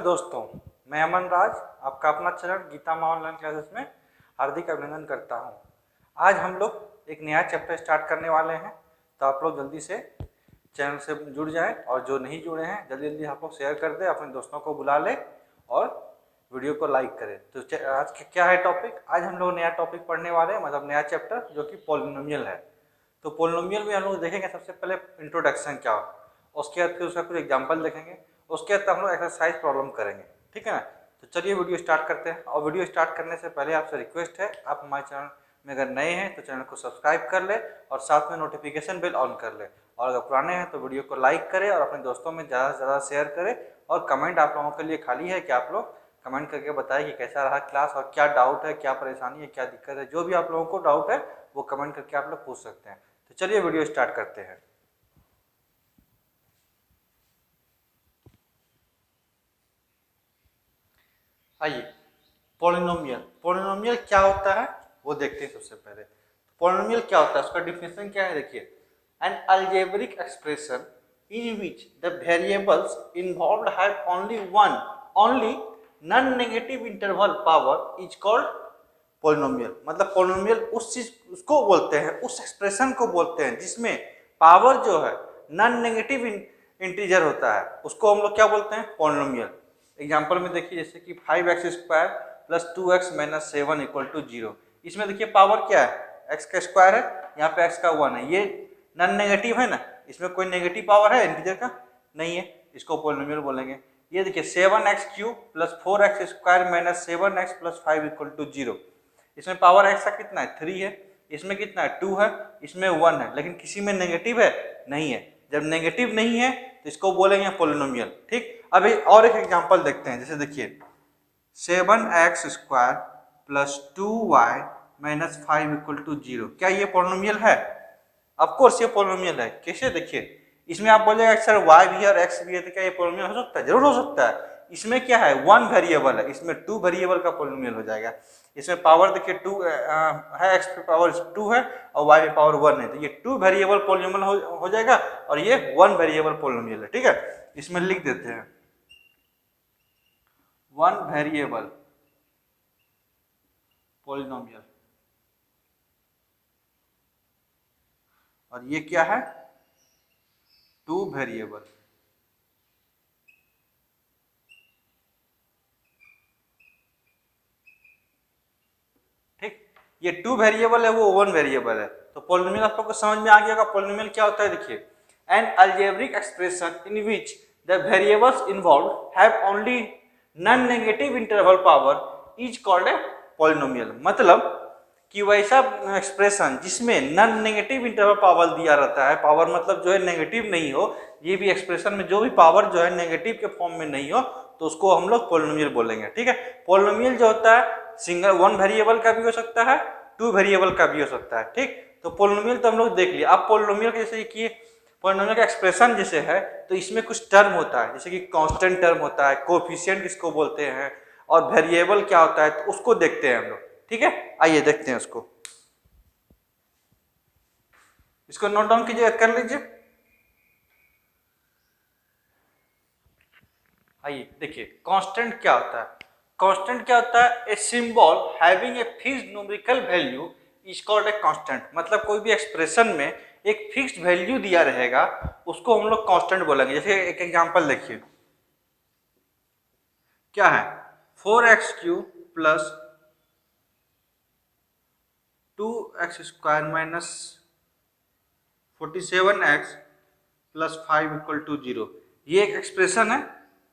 दोस्तों, मैं अमन राज आपका अपना चैनल गीता माँ ऑनलाइन क्लासेस में हार्दिक अभिनंदन करता हूं। आज हम लोग एक नया चैप्टर स्टार्ट करने वाले हैं, तो आप लोग जल्दी से चैनल से जुड़ जाएं और जो नहीं जुड़े हैं जल्दी जल्दी आप लोग शेयर कर दें, अपने दोस्तों को बुला लें और वीडियो को लाइक करें। तो आज क्या है टॉपिक? आज हम लोग नया टॉपिक पढ़ने वाले हैं, मतलब नया चैप्टर जो कि पॉलिनोमियल है। तो पॉलिनोमियल में हम लोग देखेंगे सबसे पहले इंट्रोडक्शन क्या हो, उसके बाद फिर उसका कुछ एग्जाम्पल देखेंगे, उसके बाद हम लोग एक्सरसाइज प्रॉब्लम करेंगे, ठीक है ना। तो चलिए वीडियो स्टार्ट करते हैं। और वीडियो स्टार्ट करने से पहले आपसे रिक्वेस्ट है, आप हमारे चैनल में अगर नए हैं तो चैनल को सब्सक्राइब कर ले और साथ में नोटिफिकेशन बेल ऑन कर ले, और अगर पुराने हैं तो वीडियो को लाइक करें और अपने दोस्तों में ज़्यादा से ज़्यादा शेयर करें। और कमेंट आप लोगों के लिए खाली है कि आप लोग कमेंट करके बताएं कि कैसा रहा क्लास और क्या डाउट है, क्या परेशानी है, क्या दिक्कत है। जो भी आप लोगों को डाउट है वो कमेंट करके आप लोग पूछ सकते हैं। तो चलिए वीडियो स्टार्ट करते हैं। आइए, पॉलिनोमियल क्या होता है वो देखते हैं। सबसे पहले पॉलिनोमियल क्या होता है, उसका डिफिनेशन क्या है। देखिए, N algebraic expression in which the variables involved have only non negative interval power is called polynomial. मतलब पॉलिनोमियल उस चीज उसको बोलते हैं, उस एक्सप्रेशन को बोलते हैं जिसमें पावर जो है नॉन नेगेटिव इंटीजर होता है, उसको हम लोग क्या बोलते हैं? पॉलिनोमियल। एग्जाम्पल में देखिए, जैसे कि 5x² plus 2x minus 7 equal to 0। इसमें देखिए पावर क्या है? x का स्क्वायर है, यहाँ पे x का 1 है। ये नॉन नेगेटिव है ना, इसमें कोई नेगेटिव पावर है इंटीजर का? नहीं है, इसको पॉलिनोमियल बोलेंगे। ये देखिए 7x³ plus 4x² minus 7x plus 5 equal to 0। इसमें पावर x का कितना है? 3 है। इसमें कितना है? 2 है। इसमें 1 है, लेकिन किसी में नेगेटिव है? नहीं है। जब नेगेटिव नहीं है तो इसको बोलेंगे पॉलिनोमियल। ठीक, अभी और एक एग्जांपल देखते हैं। जैसे देखिए 7x² plus 2y minus 5 equal to 0। क्या ये पॉलिनोमियल है? ऑफ कोर्स ये पॉलिनोमियल है। कैसे? देखिए, इसमें आप बोलेगा सर y भी है और x भी है, तो क्या ये पॉलिनोमियल हो सकता है? जरूर हो सकता है। इसमें क्या है? 1 वेरिएबल है, इसमें 2 वेरिएबल का पॉलिनोमियल हो जाएगा। इसमें पावर देखिए 2 है, x पे पावर 2 है और y पे पावर 1 है, तो ये 2 वेरिएबल पॉलिनोमियल हो जाएगा और ये 1 वेरिएबल पॉलिनोमियल है। ठीक है, इसमें लिख देते हैं 1 वेरिएबल पॉलिनोमियल। और ये क्या है? 2 वेरिएबल। ठीक, ये 2 वेरिएबल है, वो 1 वेरिएबल है। तो पॉलिनोमियल आप लोग को समझ में आ गया होगा पॉलिनोमियल क्या होता है। देखिए, N algebraic expression in which the variables involved have only non negative interval power is called a polynomial. मतलब कि वैसा एक्सप्रेशन जिसमें नॉन नेगेटिव इंटरवल पावर दिया रहता है, पावर मतलब जो है नेगेटिव नहीं हो, ये भी एक्सप्रेशन में जो भी पावर जो है नेगेटिव के फॉर्म में नहीं हो, तो उसको हम लोग पॉलिनोमियल बोलेंगे। ठीक है, पॉलिनोमियल जो होता है सिंगल 1 वेरिएबल का भी हो सकता है, 2 वेरिएबल का भी हो सकता है। ठीक, तो पॉलिनोमियल तो हम लोग देख लिया। अब पॉलिनोमियल जैसे कि पॉलिनोमियल का एक्सप्रेशन जैसे है, तो इसमें कुछ टर्म होता है, जैसे कि कांस्टेंट टर्म होता है, कोएफिशिएंट इसको बोलते हैं, और वेरिएबल क्या होता है, तो उसको देखते हैं हम लोग। ठीक है, आइए देखते हैं उसको। इसको नोट डाउन कीजिए, कर लीजिए। आइए देखिए, कांस्टेंट क्या होता है। कांस्टेंट क्या होता है? A symbol having a fixed numerical value is called a constant. मतलब कोई भी एक्सप्रेशन में एक फिक्स्ड वैल्यू दिया रहेगा, उसको हम लोग कांस्टेंट बोलेंगे। जैसे एक एग्जांपल देखिए, क्या है? 4x³ plus 2x² minus 47x plus 5 equal to 0। ये एक एक्सप्रेशन है,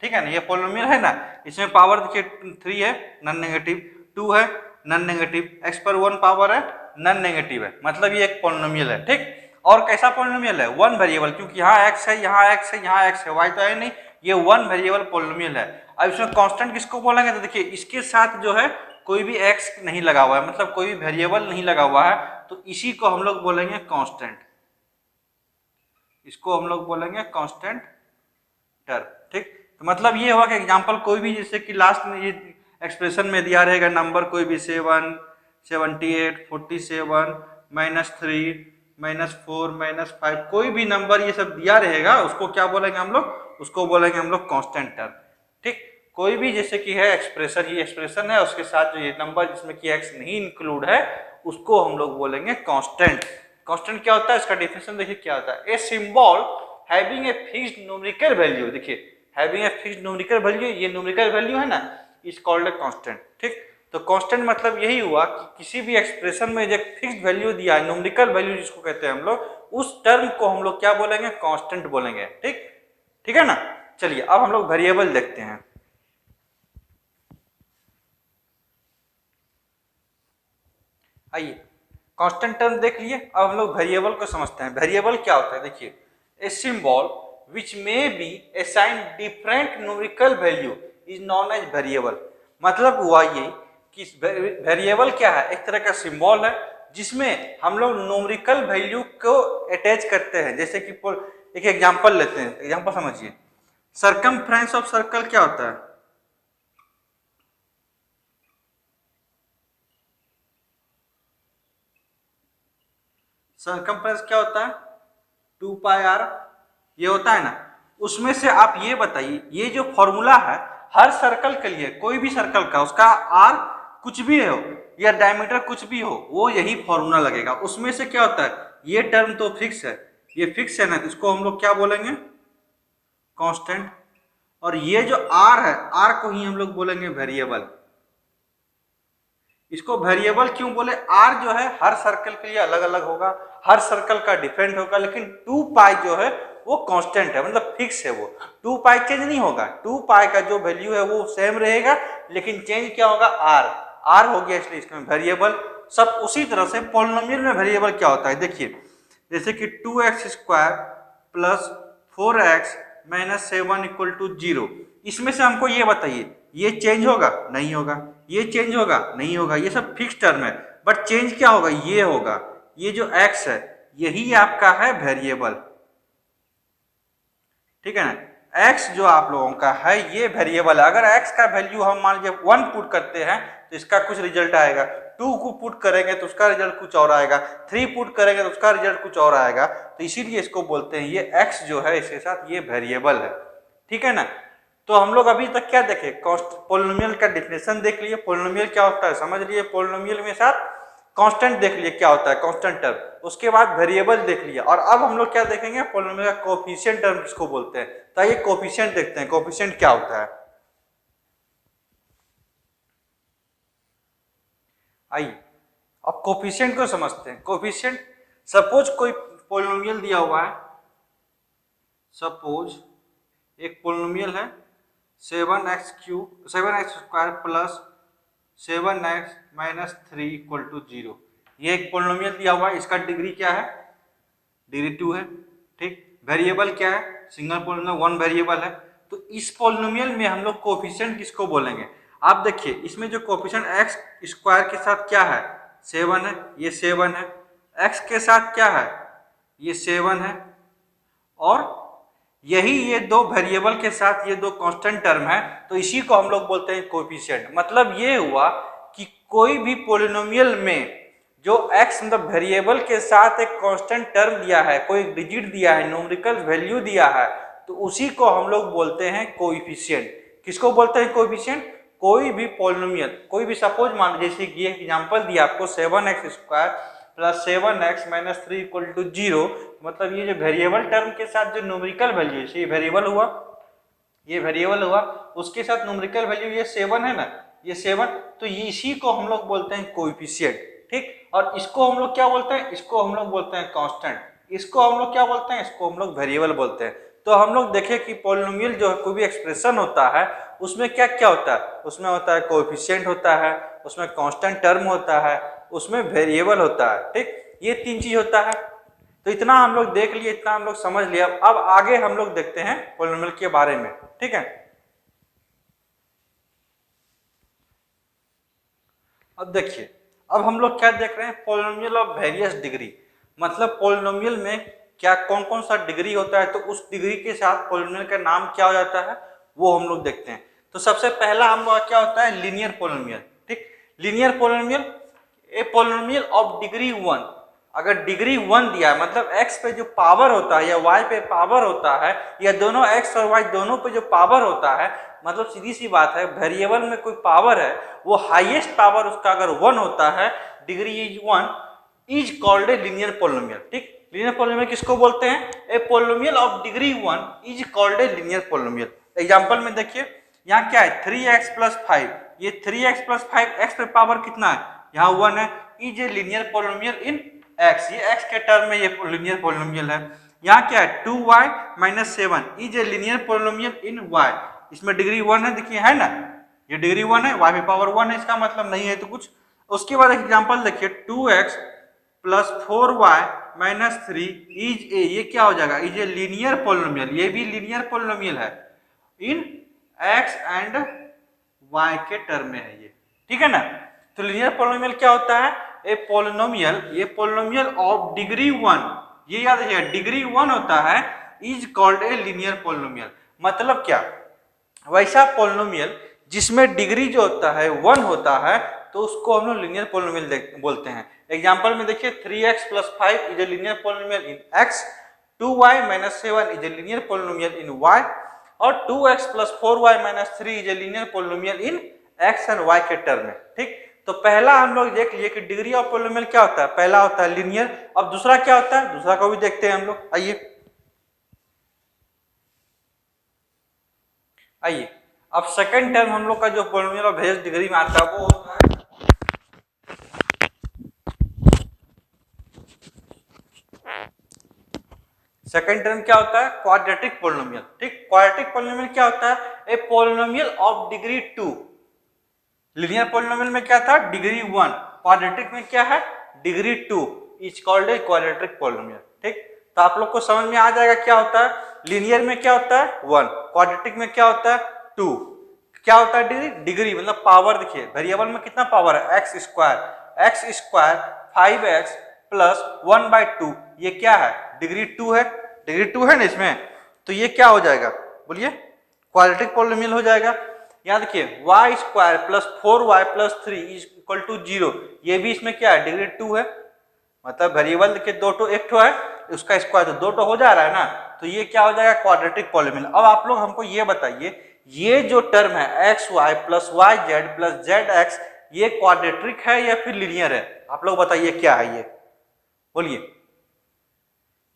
ठीक है ना, ये पॉलिनोमियल है ना। इसमें पावर देखिए 3 है, नॉन नेगेटिव, 2 है, नॉन नेगेटिव, x पर 1 पावर है, नॉन नेगेटिव है, मतलब ये एक पॉलिनोमियल है। ठीक, और कैसा पॉलिनोमियल है? 1 वेरिएबल, क्योंकि यहाँ x है, यहाँ x है, यहाँ x है, y तो है नहीं, ये 1 वेरिएबल पॉलिनोमियल है। अब इसमें कांस्टेंट किसको बोलेंगे? तो देखिए इसके साथ जो है कोई भी x नहीं लगा हुआ है, मतलब कोई भी वेरिएबल नहीं लगा हुआ है, तो इसी को हम लोग बोलेंगे कांस्टेंट। इसको हम लोग बोलेंगे कांस्टेंट टर्म। ठीक, तो मतलब ये हुआ कि एग्जांपल कोई भी, जैसे कि लास्ट में ये एक्सप्रेशन में दिया रहेगा नंबर कोई भी 7, 78, 47, -3, -4, -5, कोई भी नंबर ये सब दिया रहेगा, उसको क्या बोलेंगे हम लोग? उसको बोलेंगे हम लोग कांस्टेंट टर्म। ठीक, कोई भी जैसे कि है एक्सप्रेशन, ये एक्सप्रेशन है, उसके साथ जो ये नंबर जिसमें कि x नहीं इंक्लूड है उसको हम लोग बोलेंगे कांस्टेंट। कांस्टेंट क्या होता है, इसका डेफिनेशन देखिए क्या होता है। A symbol having a fixed numerical value, देखिए having a fixed numerical value, ये न्यूमेरिकल वैल्यू है ना, इज कॉल्ड ए कांस्टेंट। ठीक, तो कांस्टेंट मतलब यही हुआ कि किसी भी एक्सप्रेशन में जो फिक्स्ड वैल्यू दिया है, न्यूमेरिकल वैल्यू जिसको कहते हैं हम लोग, उस टर्म को हम लोग क्या बोलेंगे, कांस्टेंट बोलेंगे। ठीक, ठीक है ना। चलिए अब हम लोग वेरिएबल देखते हैं। आइए कांस्टेंट टर्म देख लिए, अब हम लोग वेरिएबल को समझते हैं। वेरिएबल क्या होता है, देखिए a symbol which may be assign different numerical value is known as variable. मतलब हुआ ये कि वेरिएबल क्या है, एक तरह का सिंबल है जिसमें हम लोग न्यूमेरिकल वैल्यू को अटैच करते हैं। जैसे कि एक एग्जांपल लेते हैं, एग्जांपल समझिए। सर्कमफ्रेंस ऑफ सर्कल क्या होता है, सर्कमफ्रेंस क्या होता है, 2 पाई r, ये होता है ना। उसमें से आप ये बताइए, ये जो फॉर्मूला है हर सर्कल के लिए, कोई भी सर्कल का, उसका r कुछ भी हो या डायमीटर कुछ भी हो, वो यही फॉर्मूला लगेगा। उसमें से क्या होता है, ये टर्म तो फिक्स है, ये फिक्स है ना, इसको हम लोग क्या बोलेंगे, कांस्टेंट। और ये जो r है, r को ही हम लोग बोलेंगे वेरिएबल। इसको वेरिएबल क्यों बोले, r जो है हर सर्कल के लिए अलग अलग होगा, हर सर्कल का डिफरेंट होगा, लेकिन 2 पाई जो है वो कांस्टेंट है, मतलब फिक्स है। वो 2 पाई चेंज नहीं होगा, 2 पाई का जो वैल्यू है वो सेम रहेगा, लेकिन चेंज क्या होगा, r हो गया, इसलिए इसमें वेरिएबल। सब उसी तरह से पॉलिनोमियल में वेरिएबल क्या होता है, देखिए जैसे कि 2x square plus 4x minus 7 equal to 0। इसमें से हमको ये बताइए, ये चेंज होगा, नहीं होगा, ये चेंज होगा, नहीं होगा, ये सब फिक्स टर्म है। बट चेंज क्या होगा, ये होगा, ये जो x है यही आपका है वेरिएबल। ठीक है ना, x जो आप लोगों का है ये वेरिएबल है। अगर x का वैल्यू हम मान लीजिए 1 पुट करते हैं तो इसका कुछ रिजल्ट आएगा, 2 को पुट करेंगे तो उसका रिजल्ट कुछ और आएगा, 3 पुट करेंगे तो उसका रिजल्ट कुछ और आएगा। तो इसीलिए इसको बोलते हैं, ये x जो है इसके साथ ये वेरिएबल है। ठीक है ना। तो हम लोग अभी तक क्या देखे, पॉलिनोमियल का डेफिनेशन देख लिए, पॉलिनोमियल क्या होता है समझ लिए, पॉलिनोमियल में साथ कांस्टेंट देख लिए क्या होता है, कांस्टेंट टर्म, उसके बाद वेरिएबल देख लिया। और अब हम लोग क्या देखेंगे, पॉलिनोमियल का कोफिशिएंट टर्म किसको बोलते हैं। तो ये कोफिशिएंट देखते हैं, कोफिशिएंट क्या होता है। आइए अब कोफिशिएंट को समझते हैं। कोफिशिएंट, सपोज कोई पॉलिनोमियल दिया हुआ है, सपोज एक पॉलिनोमियल है 7x square plus 7x minus 3 equal to 0। ये एक पॉलिनोमियल दिया हुआ है, इसका डिग्री क्या है, डिग्री 2 है। ठीक, वेरिएबल क्या है, सिंगल पॉलिनोमियल 1 वेरिएबल है। तो इस पॉलिनोमियल में हम लोग कोफिशिएंट किसको बोलेंगे, आप देखिए इसमें जो कोफिशिएंट x स्क्वायर के साथ क्या है, 7 है, ये 7 है, x के साथ क्या है, ये 7 है, और यही ये दो वेरिएबल के साथ ये दो कांस्टेंट टर्म है, तो इसी को हम लोग बोलते हैं कोफिशिएंट। मतलब ये हुआ कि कोई भी पॉलिनोमियल में जो x मतलब वेरिएबल के साथ एक कांस्टेंट टर्म दिया है, कोई डिजिट दिया है, न्यूमेरिकल वैल्यू दिया है, तो उसी को हम लोग बोलते हैं कोएफिशिएंट। किसको बोलते हैं कोएफिशिएंट, कोई भी पॉलिनोमियल, कोई भी सपोज मान लीजिए कि ये एग्जांपल दिया आपको 7x square plus 7x minus 3 equal to 0, मतलब ये जो वेरिएबल टर्म के साथ जो न्यूमेरिकल वैल्यू है, ये वेरिएबल हुआ, ये वेरिएबल हुआ, उसके साथ न्यूमेरिकल वैल्यू ये 7 है ना, ये 7, तो ये इसी को हम लोग बोलते हैं कोएफिशिएंट। ठीक, और इसको हम लोग क्या बोलते हैं, इसको हम लोग बोलते हैं कांस्टेंट, इसको हम लोग क्या बोलते हैं, इसको हम लोग वेरिएबल बोलते हैं। तो हम लोग देखें कि पॉलिनोमियल जो है, कोई भी एक्सप्रेशन होता है उसमें क्या क्या होता है, उसमें होता है कोएफिशिएंट होता है, उसमें कांस्टेंट टर्म होता है, उसमें वेरिएबल होता है। ठीक, ये 3 चीज होता है। तो इतना हम लोग देख लिए, इतना हम लोग समझ लिया। अब आगे हम लोग देखते हैं पॉलिनोमियल के बारे में। ठीक है, अब देखिए, अब हम लोग क्या देख रहे हैं, पॉलिनोमियल ऑफ वेरियस डिग्री। मतलब पॉलिनोमियल में क्या कौन कौन सा डिग्री होता है, तो उस डिग्री के साथ पॉलिनोमियल का नाम क्या हो जाता है वो हम लोग देखते हैं। तो सबसे पहला हम लोग क्या होता है, लीनियर पॉलिनोमियल। ठीक, linear polynomial, a polynomial of degree 1 अगर डिग्री 1 दिया है मतलब x पे जो पावर होता है या y पे पावर होता है या दोनों x और y दोनों पे जो पावर होता है, मतलब सीधी सी बात है वेरिएबल में कोई पावर है वो हाईएस्ट पावर उसका अगर 1 होता है, degree is 1 is called a linear polynomial. ठीक, लीनियर पोलिनोमियल किसको बोलते हैं? A polynomial of degree 1 is called a linear polynomial. Example में देखिए यहाँ क्या है 3x प्लस 5, ये 3x प्लस 5 x पे पावर कितना है यहाँ 1 है, is a linear polynomial in x, ये x के टर्म में ये लीनियर पोलिनोमियल है। यहाँ क्या है 2y minus 7 is a linear polynomial in y, इसमें डिग्री 1 है, देखिए है ना, ये डिग्री 1 है, y पे पावर 1 है, इसका मतलब नहीं है तो कुछ। उसके बाद एग्जांपल देखिए 2x plus 4y minus 3 is a, ये क्या हो जाएगा, इज ए लीनियर पोलिनोमियल, ये भी लीनियर पोलिनोमियल है इन x एंड y के टर्म में है ये, ठीक है ना। तो लीनियर पोलिनोमियल क्या होता है? ए पोलिनोमियल, ये पोलिनोमियल ऑफ डिग्री 1, ये याद रखिएगा डिग्री 1 होता है, is called a linear polynomial. मतलब क्या, वैसा पोलिनोमियल जिसमें डिग्री जो होता है 1 होता है तो उसको हम लोग लीनियर पोलिनोमियल बोलते हैं। एग्जांपल में देखिए 3x plus 5 is a linear polynomial in x, 2y minus 7 is a linear polynomial in y और 2x plus 4y minus 3 is a linear polynomial in x and y के term में। ठीक, तो पहला हम लोग देख लिए कि डिग्री ऑफ पोलिनोमियल क्या होता है, पहला होता है लीनियर। अब दूसरा क्या होता है, दूसरा को भी देखते हैं हम लोग, आइए। अब सेकंड टर्म हम लोग का जो पोलिनोमियल ऑफ वेरियस डिग्री में आता है वो होता है सेकंड टर्म क्या होता है, क्वाड्रेटिक पोलिनोमियल। ठीक, क्वाड्रेटिक पोलिनोमियल क्या होता है, a polynomial of degree 2। Linear polynomial में क्या था, डिग्री 1, क्वाड्रेटिक में क्या है, degree 2, is called a quadratic polynomial. ठीक, तो आप लोग को समझ में आ जाएगा क्या होता है, लीनियर में क्या होता है 1, क्वाड्रेटिक में क्या होता है 2, क्या होता है डिग्री, डिग्री मतलब पावर। देखिए वेरिएबल में कितना पावर है, x स्क्वायर 5x प्लस 1/2, ये क्या है, डिग्री 2 है, डिग्री 2 है ना इसमें, तो ये क्या हो जाएगा, बोलिए क्वाड्रेटिक पोलिनोमियल हो जाएगा। यहाँ देखिए y square plus 4y plus 3 is equal to 0, ये भी इसमें क्या है, डिग्री 2 है, मतलब वेरिएबल देखिए एक ठो है, उसका स्क्वायर तो 2 हो जा रहा है ना, तो ये क्या हो जाएगा, क्वाड्रेटिक पोलिनोमियल। अब आप लोग हमको ये बताइए, ये जो टर्म है xy plus yz plus zx, ये क्वाड्रेटिक है या फिर लीनियर है, आप लोग बताइए क्या है ये, बोलिए।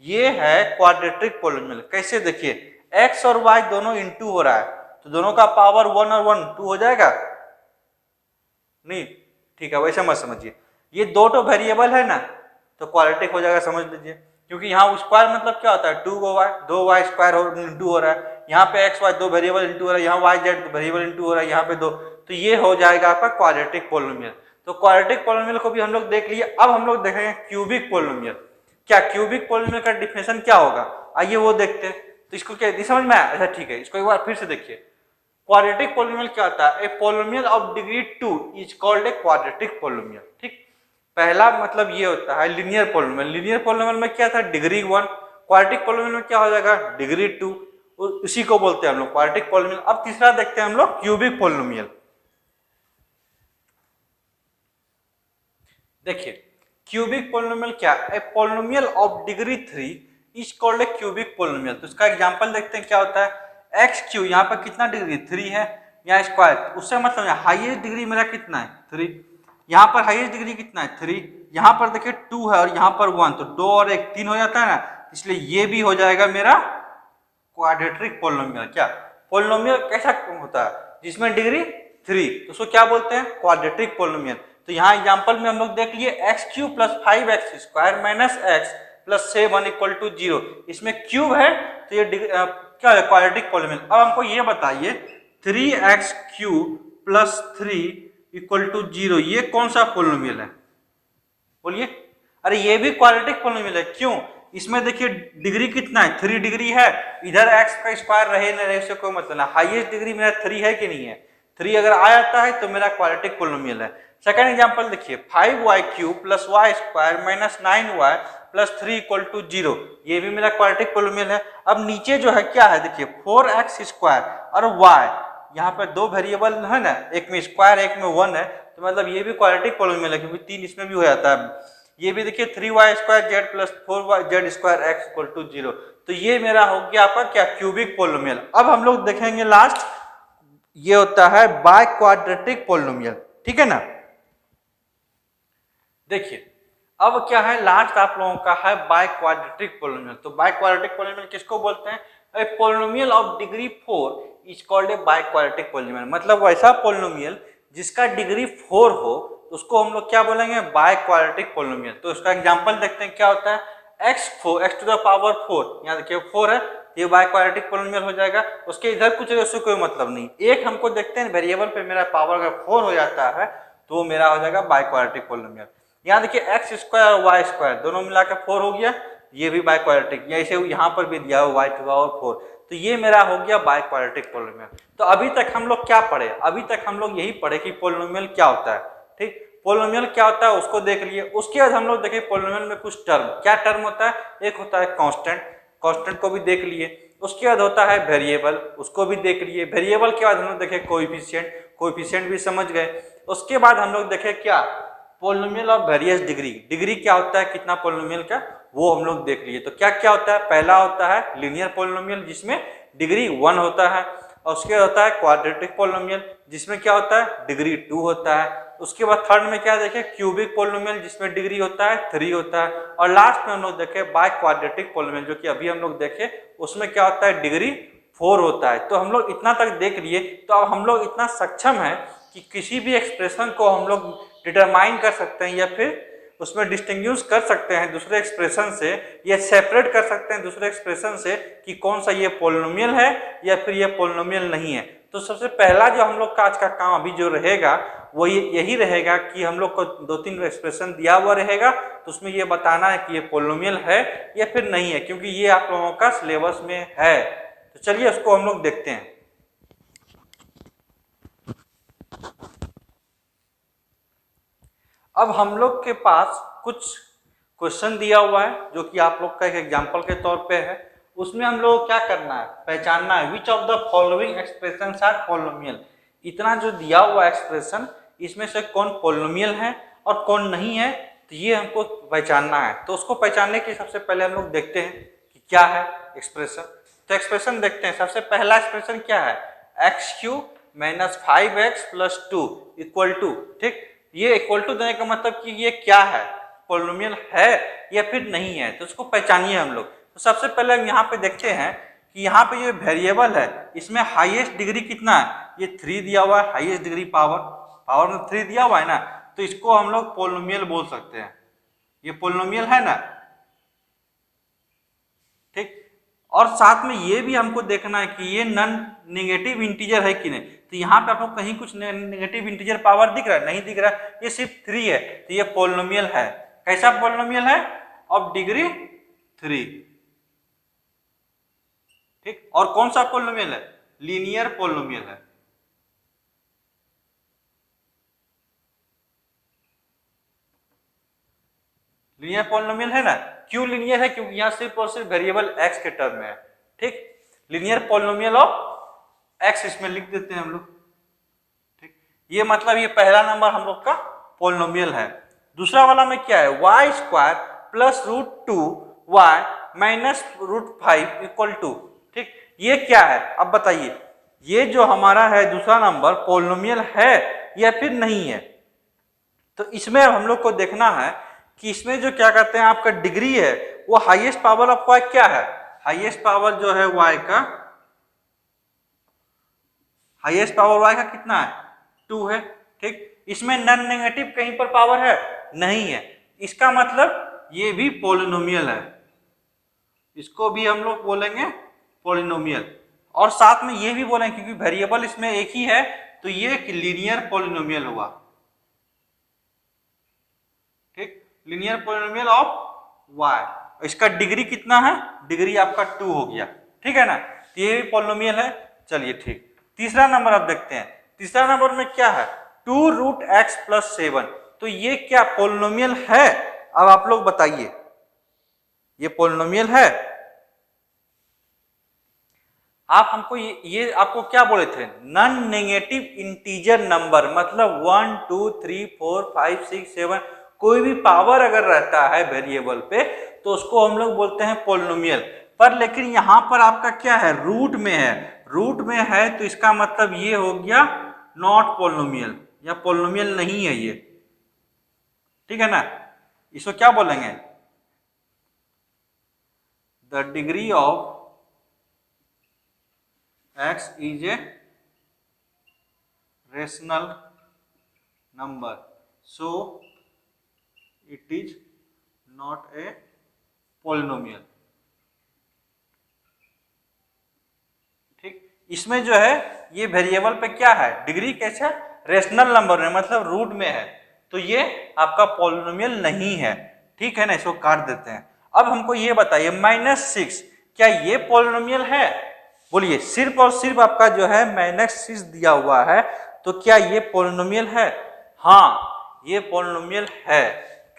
ये है क्वाड्रेटिक पोलिनोमियल। कैसे, देखिए x और y दोनों इनटू हो रहा है, तो दोनों का पावर 1 और 1 2 हो जाएगा नहीं, ठीक है, वैसे मत समझिए, ये दो वेरिएबल है ना तो क्वाड्रेटिक हो जाएगा, समझ लीजिए, क्योंकि यहाँ स्क्वायर मतलब क्या होता है 2y स्क्वायर इंटू हो रहा है, यहाँ पे एक्स वाई 2 वेरिएबल इंटू हो रहा है, यहाँ वाई जेड वेरिएबल इंटू हो रहा है, यहाँ पे 2, तो ये हो जाएगा आपका क्वाड्रेटिक पोलिनोमियल। तो क्वाड्रेटिक पोलिनोमियल को भी हम लोग देख लिए। अब हम लोग देखेंगे क्यूबिक पोलिनोमियल। क्या क्यूबिक पोलिनोमियल का डिफिनेशन क्या होगा, आइए वो देखते हैं। तो इसको क्या समझ में आया, अच्छा ठीक है, इसको एक बार फिर से देखिए। क्वाड्रेटिक पोलिनोमियल क्या होता है, a polynomial of degree 2 is called a quadratic polynomial. ठीक, पहला मतलब ये होता है लीनियर पोलिनोमियल। लीनियर पोलिनोमियल में क्या था, डिग्री 1, क्वाड्रेटिक पोलिनोमियल में क्या हो जाएगा, डिग्री 2, उसी को बोलते हैं हम लोग क्वाड्रेटिक पोलिनोमियल। अब तीसरा देखते हैं हम लोग क्यूबिक पोलिनोमियल। देखिए क्यूबिक पोलिनोमियल क्या, a polynomial of degree 3 is called a cubic polynomial. तो इसका एग्जांपल देखते हैं क्या होता है, एक्स क्यू, यहाँ पर कितना डिग्री 3 है, यहाँ स्क्वायर, उससे मतलब हाईएस्ट डिग्री मेरा कितना है 3, यहाँ पर हाईएस्ट डिग्री कितना है 3, यहाँ पर देखिए 2 है और यहाँ पर 1, तो 2 और 1 3 हो जाता है ना, इसलिए ये भी हो जाएगा मेरा क्वाड्रेटिक पोलिनोमियल। क्या पोलिनोमियल कैसा होता है, जिसमें डिग्री 3, तो उसको क्या बोलते हैं, क्वाड्रेटिक पोलिनोमियल। तो यहाँ एग्जांपल में हम लोग देख लिए x cube plus 5x square minus x plus 7 equal to 0, इसमें क्यूब है तो ये क्या है, क्वाड्रेटिक पोलिनोमियल। अब हमको ये बताइए 3x cube plus 3 equal to 0, ये कौन सा पोलिनोमियल है, बोलिए। अरे ये भी क्वाड्रेटिक पोलिनोमियल है, क्यों, इसमें देखिए डिग्री कितना है, 3 डिग्री है, इधर x का स्क्वायर रहे न रहे उससे कोई मतलब ना, हाईएस्ट डिग्री मेरा 3 है कि नहीं है, 3 अगर आ जाता है तो मेरा क्वाड्रेटिक पोलिनोमियल है। सेकंड एग्जांपल देखिए 5y cube plus y square minus 9y plus 3 equal to 0, ये भी मेरा क्वाड्रेटिक पोलिनोमियल है। अब नीचे जो है क्या है, देखिए 4x स्क्वायर और y, यहाँ पर 2 वेरिएबल है ना, एक में स्क्वायर एक में 1 है, तो मतलब ये भी क्वाड्रेटिक पोलिनोमियल है, क्योंकि 3 इसमें भी हो जाता है। ये भी देखिए 3y² z plus 4z² x equal to 0। तो ये मेरा हो गया आपका क्या, क्यूबिक पोलिनोमियल। अब हम लोग देखेंगे लास्ट, ये होता है बाय क्वाड्रेटिक पोलिनोमियल, ठीक है ना। देखिए अब क्या है, लास्ट आप लोगों का है बाय क्वाड्रेटिक पोलिनोमियल। तो बाय क्वाड्रेटिक पोलिनोमियल किसको बोलते हैं, a polynomial of degree 4 is called a biquadratic polynomial. मतलब वैसा पोलिनोमियल जिसका डिग्री 4 हो तो उसको हम लोग क्या बोलेंगे, बाय क्वाड्रेटिक पोलिनोमियल। तो इसका एग्जांपल देखते हैं क्या होता है, x टू द पावर 4, यहाँ देखिए 4 है, ये बाय क्वाड्रेटिक पोलिनोमियल हो जाएगा। उसके इधर कुछ रेशो कोई मतलब नहीं, एक हमको देखते हैं वेरिएबल पे मेरा पावर अगर 4 हो जाता है तो वो मेरा हो जाएगा बाय क्वाड्रेटिक पोलिनोमियल। यहाँ देखिए x² और y² दोनों मिला के 4 हो गया, ये भी बाय क्वाड्रेटिक, ऐसे यहाँ पर भी दिया हुआ y टू पावर 4, तो ये मेरा हो गया बाय क्वाड्रेटिक पोलिनोमियल। तो अभी तक हम लोग क्या पढ़े, अभी तक हम लोग यही पढ़े कि पोलिनोमियल क्या होता है, ठीक, पोलिनोमियल क्या होता है उसको देख लिए। उसके बाद हम लोग देखे पोलिनोमियल में कुछ टर्म, क्या टर्म होता है, एक होता है कांस्टेंट, कांस्टेंट को भी देख लिए। उसके बाद होता है वेरिएबल, उसको भी देख लिए। वेरिएबल के बाद हम लोग देखे कोएफिशिएंट, कोएफिशिएंट भी समझ गए। उसके बाद हम लोग देखे क्या, polynomial of various degree, degree क्या होता है कितना पोलिनोमियल का, वो हम लोग देख लिए। तो क्या क्या होता है, पहला होता है लीनियर पोलिनोमियल जिसमें डिग्री 1 होता है, और उसके बाद होता है क्वाड्रेटिक पोलिनोमियल जिसमें क्या होता है डिग्री 2 होता है। उसके बाद थर्ड में क्या देखे, क्यूबिक पोलिनोमियल जिसमें डिग्री होता है 3 होता है। और लास्ट में हम लोग देखे बाय क्वाड्रेटिक पोलिनोमियल जो कि अभी हम लोग देखे, उसमें क्या होता है डिग्री 4 होता है। तो हम लोग इतना तक देख लिए। तो अब हम लोग इतना सक्षम है कि किसी भी एक्सप्रेशन को हम लोग डिटरमाइन कर सकते हैं या फिर उसमें डिस्टिंग्विश कर सकते हैं दूसरे एक्सप्रेशन से, या सेपरेट कर सकते हैं दूसरे एक्सप्रेशन से कि कौन सा ये पोलिनोमियल है या फिर ये पोलिनोमियल नहीं है। तो सबसे पहला जो हम लोग का आज का काम अभी जो रहेगा वो यही रहेगा कि हम लोग को 2-3 एक्सप्रेशन दिया हुआ रहेगा, तो उसमें ये बताना है कि ये पोलिनोमियल है या फिर नहीं है, क्योंकि ये आप लोगों का सिलेबस में है। तो चलिए उसको हम लोग देखते हैं। अब हम लोग के पास कुछ क्वेश्चन दिया हुआ है जो कि आप लोग का एक एग्जांपल के तौर पे है। उसमें हम लोग क्या करना है, पहचानना है which of the following expressions are polynomial. इतना जो दिया हुआ एक्सप्रेशन इसमें से कौन पोलिनोमियल है और कौन नहीं है, तो ये हमको पहचानना है। तो उसको पहचानने के सबसे पहले हम लोग देखते हैं कि क्या है एक्सप्रेशन। तो एक्सप्रेशन देखते हैं। सबसे पहला एक्सप्रेशन क्या है, x³ - 5x + 2 = ठीक। ये इक्वल टू देने का मतलब कि ये क्या है, पोलिनोमियल है या फिर नहीं है, तो उसको पहचानिए हम लोग। तो सबसे पहले हम यहाँ पे देखते हैं कि यहाँ पे ये वेरिएबल है, इसमें हाईएस्ट डिग्री कितना है, ये 3 दिया हुआ है, हाईएस्ट डिग्री पावर में 3 दिया हुआ है ना, तो इसको हम लोग पोलिनोमियल बोल सकते हैं। ये पोलिनोमियल है ना, ठीक। और साथ में ये भी हमको देखना है कि ये नॉन नेगेटिव इंटीजर है कि नहीं। तो यहाँ पे आपको कहीं कुछ नेगेटिव इंटीजर पावर दिख रहा है, नहीं दिख रहा है, ये सिर्फ 3 है, तो ये पोलिनोमियल है। कैसा पोलिनोमियल है, ऑफ डिग्री 3, ठीक। और कौन सा पोलिनोमियल है, लीनियर पोलिनोमियल है। लीनियर पोलिनोमियल है ना, क्यों लीनियर है, क्योंकि यहाँ सिर्फ और सिर्फ वेरिएबल x के टर्म में है, ठीक। लीनियर पोलिनोमियल ऑफ x इसमें लिख देते हैं हम लोग, ठीक। ये मतलब ये पहला नंबर हम लोग का पोलिनोमियल है। दूसरा वाला में क्या है, y² + √2y - √5 = 2, ठीक। ये क्या है, अब बताइए ये जो हमारा है दूसरा नंबर पोलिनोमियल है या फिर नहीं है। तो इसमें हम लोग को देखना है कि इसमें जो क्या कहते हैं आपका डिग्री है वो हाईएस्ट पावर ऑफ y क्या है, हाईएस्ट पावर जो है y का, हाईएस्ट पावर y का कितना है, 2 है, ठीक। इसमें नॉन नेगेटिव कहीं पर पावर है, नहीं है, इसका मतलब ये भी पोलिनोमियल है, इसको भी हम लोग बोलेंगे पोलिनोमियल। और साथ में ये भी बोलेंगे क्योंकि वेरिएबल इसमें एक ही है तो ये लीनियर पोलिनोमियल हुआ, ठीक। लीनियर पोलिनोमियल ऑफ y, इसका डिग्री कितना है, डिग्री आपका 2 हो गया, ठीक है ना, तो ये भी पोलिनोमियल है। चलिए ठीक, तीसरा नंबर आप देखते हैं। तीसरा नंबर में क्या है, 2√x + 7, तो ये क्या पोलिनोमियल है, अब आप लोग बताइए ये पोलिनोमियल है। आप हमको ये आपको क्या बोले थे, नॉन नेगेटिव इंटीजर नंबर, मतलब 1 2 3 4 5 6 7 कोई भी पावर अगर रहता है वेरिएबल पे तो उसको हम लोग बोलते हैं पॉलिनोमियल। पर लेकिन यहाँ पर आपका क्या है, रूट में है, रूट में है तो इसका मतलब ये हो गया नॉट पॉलिनोमियल या पॉलिनोमियल नहीं है ये, ठीक है ना। इसको क्या बोलेंगे, the degree of x is a rational number, so it is not a polynomial। ठीक, इसमें जो है ये वेरिएबल पे क्या है, डिग्री कैसे है, रेशनल नंबर में, मतलब रूट में है, तो ये आपका पॉलिनोमियल नहीं है, ठीक है ना। इसको काट देते हैं। अब हमको ये बताइए -6 क्या ये पॉलिनोमियल है, बोलिए। सिर्फ और सिर्फ आपका जो है -6 दिया हुआ है, तो क्या ये पॉलिनोमियल है? हाँ, ये पॉलिनोमियल है।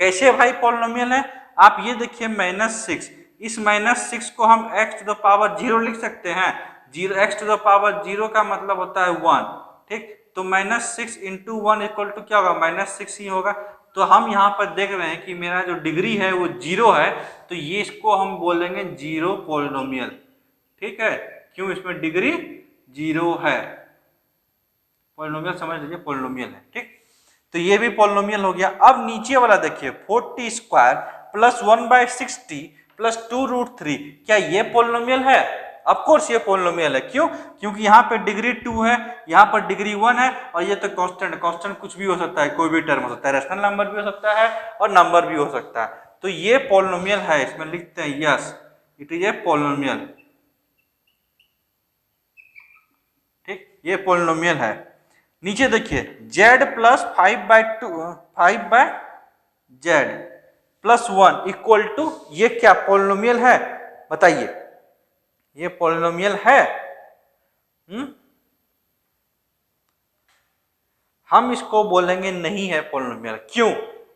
कैसे भाई पॉलिनोमियल है? आप ये देखिए -6, इस -6 को हम x⁻0 लिख सकते हैं। x⁻0 का मतलब होता है 1, ठीक। तो -6 × 1 = क्या होगा, -6 ही होगा। तो हम यहाँ पर देख रहे हैं कि मेरा जो डिग्री है वो 0 है, तो ये इसको हम बोलेंगे 0 पॉलिनोमियल, ठीक है। क्यों, इसमें डिग्री 0 है, पॉलिनोमियल समझ लीजिए, पॉलिनोमियल है, ठीक। तो ये भी पॉलिनोमियल हो गया। अब नीचे वाला देखिए 40² + 1/60 + 2√3, क्या ये पॉलिनोमियल है? ऑफ कोर्स ये पॉलिनोमियल है। क्यों? क्योंकि यहाँ पे डिग्री 2 है, यहाँ पर डिग्री 1 है, और ये तो कांस्टेंट, कांस्टेंट कुछ भी हो सकता है, कोई भी टर्म हो सकता है, रैशनल नंबर भी हो सकता है और नंबर भी हो सकता है। तो ये पॉलिनोमियल है, इसमें लिखते हैं yes, it is a polynomial, ठीक, ये पॉलिनोमियल है। नीचे देखिए z + 5/z + 1 = ये क्या पॉलिनोमियल है, बताइए, ये पॉलिनोमियल है? हम इसको बोलेंगे नहीं है पॉलिनोमियल। क्यों?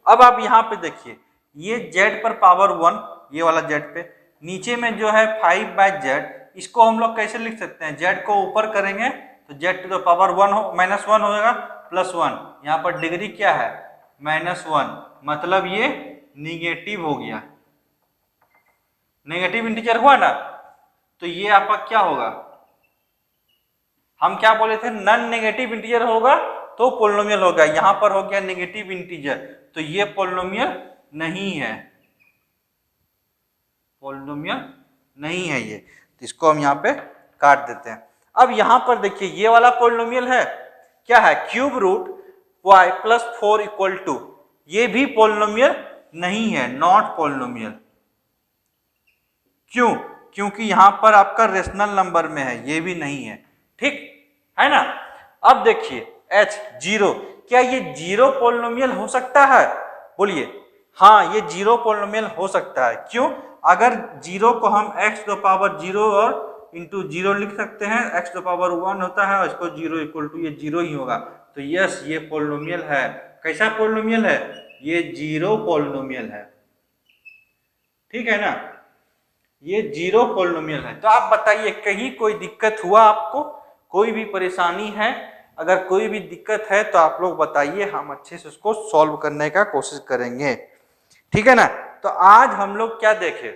अब आप यहाँ पे देखिए, ये z पर पावर 1, ये वाला z पे, नीचे में जो है 5/z, इसको हम लोग कैसे लिख सकते हैं, z को ऊपर करेंगे तो z⁻1 हो, -1 होगा, +1, यहाँ पर डिग्री क्या है, -1, मतलब ये निगेटिव हो गया, नेगेटिव इंटीजर हुआ ना, तो ये आपका क्या होगा, हम क्या बोले थे, नॉन नेगेटिव इंटीजर होगा तो पॉलिनोमियल होगा, यहाँ पर हो गया नेगेटिव इंटीजर, तो ये पॉलिनोमियल नहीं है, पॉलिनोमियल नहीं है ये, तो इसको हम यहाँ पे काट देते हैं। अब यहाँ पर देखिए ये वाला पॉलिनोमियल है, क्या है, √y + 4 = ये भी पॉलिनोमियल नहीं है, नॉट पॉलिनोमियल। क्यों? क्योंकि यहाँ पर आपका रेशनल नंबर में है, ये भी नहीं है, ठीक है ना। अब देखिए h 0, क्या ये 0 पॉलिनोमियल हो सकता है, बोलिए। हाँ, ये 0 पॉलिनोमियल हो सकता है। क्यों? अगर 0 को हम x⁻0 और इंटू 0 लिख सकते हैं, x⁻1 होता है और इसको 0 = ये 0 ही होगा, तो यस ये पॉलिनोमियल है। कैसा पॉलिनोमियल है, ये 0 पॉलिनोमियल है, ठीक है ना, ये 0 पॉलिनोमियल है। तो आप बताइए कहीं कोई दिक्कत हुआ आपको, कोई भी परेशानी है? अगर कोई भी दिक्कत है तो आप लोग बताइए, हम अच्छे से उसको सॉल्व करने का कोशिश करेंगे, ठीक है ना। तो आज हम लोग क्या देखे,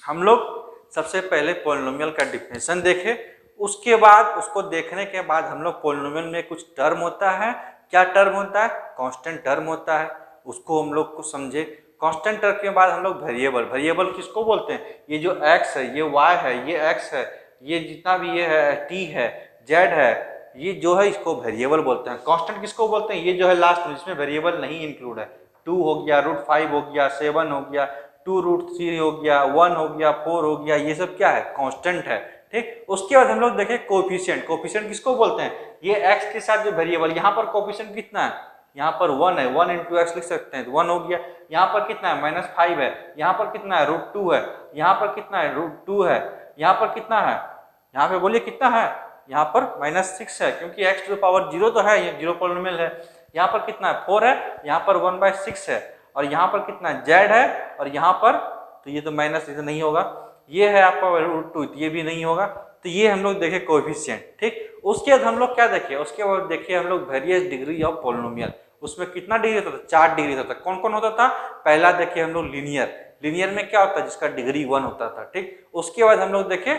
हम लोग सबसे पहले पॉलिनोमियल का डिफिनेशन देखे, उसके बाद उसको देखने के बाद हम लोग पॉलिनोमियल में कुछ टर्म होता है, क्या टर्म होता है, कांस्टेंट टर्म होता है, उसको हम लोग को समझे। कांस्टेंट टर्म के बाद हम लोग वेरिएबल, वेरिएबल किसको बोलते हैं, ये जो x है, ये y है, ये x है, ये जितना भी ये है t है, z है, ये जो है इसको वेरिएबल बोलते हैं। कांस्टेंट किसको बोलते हैं, ये जो है लास्ट में जिसमें वेरिएबल नहीं इंक्लूड है, 2 हो गया, √5 हो गया, 7 हो गया, 2√3 हो गया, 1 हो गया, 4 हो गया, ये सब क्या है, कांस्टेंट है, ठीक। उसके बाद हम लोग देखें कोएफिशिएंट, कोएफिशिएंट किसको बोलते हैं, ये x के साथ जो वेरिएबल, यहाँ पर कोएफिशिएंट कितना है, यहाँ पर 1 है, 1 × x लिख सकते हैं, तो 1 हो गया। यहाँ पर कितना है, -5 है, यहाँ पर कितना है, √2 है, यहाँ पर कितना है, √2 है, यहाँ पर कितना है, यहाँ पे बोलिए कितना है, यहाँ पर -6 है, क्योंकि x⁻0 तो है, ये 0 पॉलिनोमियल है। यहाँ पर कितना है, 4 है, यहाँ पर 1/6 है, और यहाँ पर कितना है, z है, और यहाँ पर तो ये तो माइनस, ये तो नहीं होगा, ये है आपका √2, ये भी नहीं होगा। तो ये हम लोग देखे कोएफिशिएंट, ठीक। उसके बाद हम लोग क्या देखे, उसके बाद देखिए हम लोग वेरियस डिग्री ऑफ पॉलिनोमियल, उसमें कितना डिग्री होता था, 4 डिग्री होता था। कौन कौन होता था, पहला देखे हम लोग लीनियर, लीनियर में क्या होता है, जिसका डिग्री 1 होता था, ठीक। उसके बाद हम लोग देखे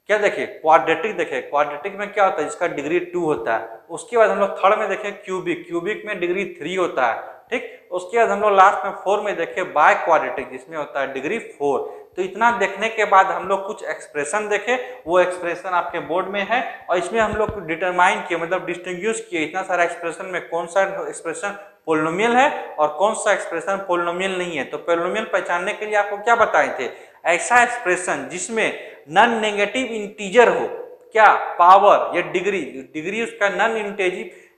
क्या देखे, क्वाड्रेटिक देखे, क्वाड्रेटिक में क्या होता है, जिसका डिग्री 2 होता है। उसके बाद हम लोग थर्ड में देखे क्यूबिक, क्यूबिक में डिग्री 3 होता है, ठीक। उसके बाद हम लोग लास्ट में 4 में देखे बाय क्वाड्रेटिक, जिसमें होता है डिग्री 4। तो इतना देखने के बाद हम लोग कुछ एक्सप्रेशन देखे, वो एक्सप्रेशन आपके बोर्ड में है, और इसमें हम लोग डिटरमाइन किए, मतलब डिस्टिंग्विश किए इतना सारा एक्सप्रेशन में कौन सा एक्सप्रेशन पोलिनोमियल है और कौन सा एक्सप्रेशन पोलिनोमियल नहीं है। तो पोलिनोमियल पहचानने के लिए आपको क्या बताए थे, ऐसा एक्सप्रेशन जिसमें नॉन नेगेटिव इंटीजर हो, क्या पावर या डिग्री, डिग्री उसका नॉन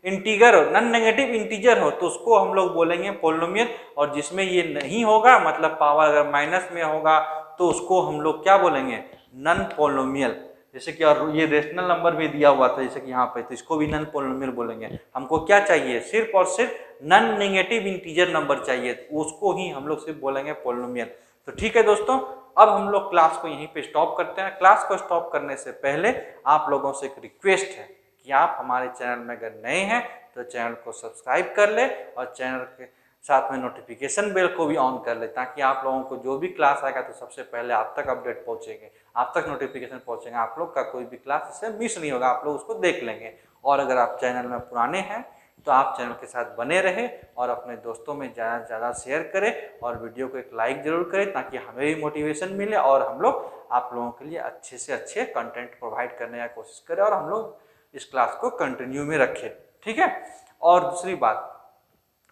इंटीजर हो, नॉन नेगेटिव इंटीजर हो, तो उसको हम लोग बोलेंगे पोलिनोमियल। और जिसमें ये नहीं होगा, मतलब पावर अगर माइनस में होगा, तो उसको हम लोग क्या बोलेंगे, नॉन पोलिनोमियल। जैसे कि और ये रेशनल नंबर भी दिया हुआ था जैसे कि यहाँ पे, तो इसको भी नॉन पोलिनोमियल बोलेंगे। हमको क्या चाहिए, सिर्फ और सिर्फ नॉन नेगेटिव इंटीजर नंबर चाहिए, उसको ही हम लोग सिर्फ बोलेंगे पोलिनोमियल। तो ठीक है दोस्तों, अब हम लोग क्लास को यहीं पे स्टॉप करते हैं। क्लास को स्टॉप करने से पहले आप लोगों से एक रिक्वेस्ट है कि आप हमारे चैनल में अगर नए हैं तो चैनल को सब्सक्राइब कर ले, और चैनल के साथ में नोटिफिकेशन बेल को भी ऑन कर ले, ताकि आप लोगों को जो भी क्लास आएगा तो सबसे पहले आप तक अपडेट पहुंचेंगे, आप तक नोटिफिकेशन पहुंचेंगे, आप लोग का कोई भी क्लास इससे मिस नहीं होगा, आप लोग उसको देख लेंगे। और अगर आप चैनल में पुराने हैं तो आप चैनल के साथ बने रहे और अपने दोस्तों में ज़्यादा से ज़्यादा शेयर करें, और वीडियो को एक लाइक जरूर करें, ताकि हमें भी मोटिवेशन मिले और हम लोग आप लोगों के लिए अच्छे से अच्छे कंटेंट प्रोवाइड करने की कोशिश करें, और हम लोग इस क्लास को कंटिन्यू में रखें, ठीक है। और दूसरी बात,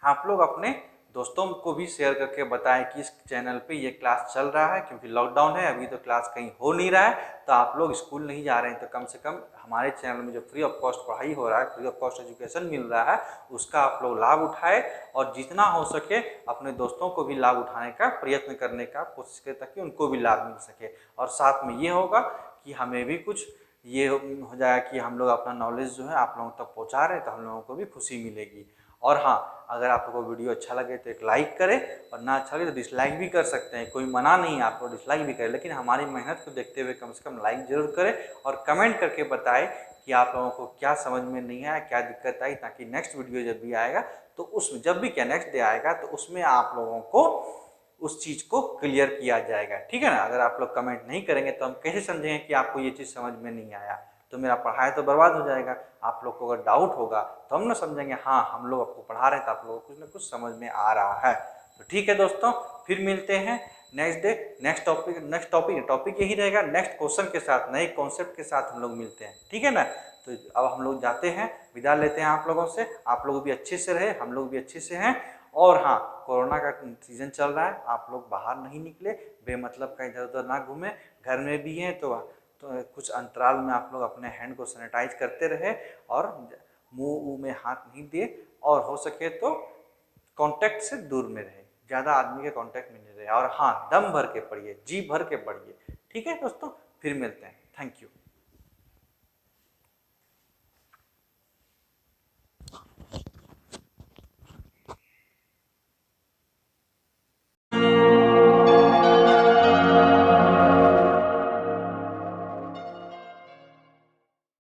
आप लोग अपने दोस्तों को भी शेयर करके बताएं कि इस चैनल पे ये क्लास चल रहा है, क्योंकि लॉकडाउन है, अभी तो क्लास कहीं हो नहीं रहा है, तो आप लोग स्कूल नहीं जा रहे हैं, तो कम से कम हमारे चैनल में जो फ्री ऑफ कॉस्ट पढ़ाई हो रहा है, फ्री ऑफ कॉस्ट एजुकेशन मिल रहा है, उसका आप लोग लाभ उठाए, और जितना हो सके अपने दोस्तों को भी लाभ उठाने का प्रयत्न करने का कोशिश करें, ताकि उनको भी लाभ मिल सके। और साथ में ये होगा कि हमें भी कुछ ये हो जाएगा कि हम लोग अपना नॉलेज जो है आप लोगों तक पहुँचा रहे हैं, तो हम लोगों को भी खुशी मिलेगी। और हाँ, अगर आप लोगों को वीडियो अच्छा लगे तो एक लाइक करें, और ना अच्छा लगे तो डिसलाइक भी कर सकते हैं, कोई मना नहीं है, आप लोग डिसलाइक भी करें, लेकिन हमारी मेहनत को देखते हुए कम से कम लाइक जरूर करें, और कमेंट करके बताएं कि आप लोगों को क्या समझ में नहीं आया, क्या दिक्कत आई, ताकि नेक्स्ट वीडियो जब भी आएगा तो उसमें, जब भी क्या नेक्स्ट डे आएगा तो उसमें आप लोगों को उस चीज़ को क्लियर किया जाएगा, ठीक है ना। अगर आप लोग कमेंट नहीं करेंगे तो हम कैसे समझेंगे कि आपको ये चीज़ समझ में नहीं आया, तो मेरा पढ़ाई तो बर्बाद हो जाएगा। आप लोग को अगर डाउट होगा तो हम ना समझेंगे हाँ हम लोग आपको पढ़ा रहे हैं, तो आप लोगों को कुछ ना कुछ समझ में आ रहा है। तो ठीक है दोस्तों, फिर मिलते हैं नेक्स्ट डे, नेक्स्ट टॉपिक यही रहेगा, नेक्स्ट क्वेश्चन के साथ, नए कॉन्सेप्ट के साथ हम लोग मिलते हैं, ठीक है ना। तो अब हम लोग जाते हैं, विदा लेते हैं आप लोगों से, आप लोग भी अच्छे से रहे, हम लोग भी अच्छे से हैं। और हाँ, कोरोना का सीजन चल रहा है, आप लोग बाहर नहीं निकले, बेमतलब का इधर उधर ना घूमें, घर में भी हैं तो कुछ अंतराल में आप लोग अपने हैंड को सैनिटाइज करते रहे, और मुंह में हाथ नहीं दिए, और हो सके तो कांटेक्ट से दूर में रहे, ज़्यादा आदमी के कांटेक्ट में नहीं रहे, और हाँ, दम भर के पढ़िए, जी भर के पढ़िए, ठीक है दोस्तों। फिर मिलते हैं, थैंक यू।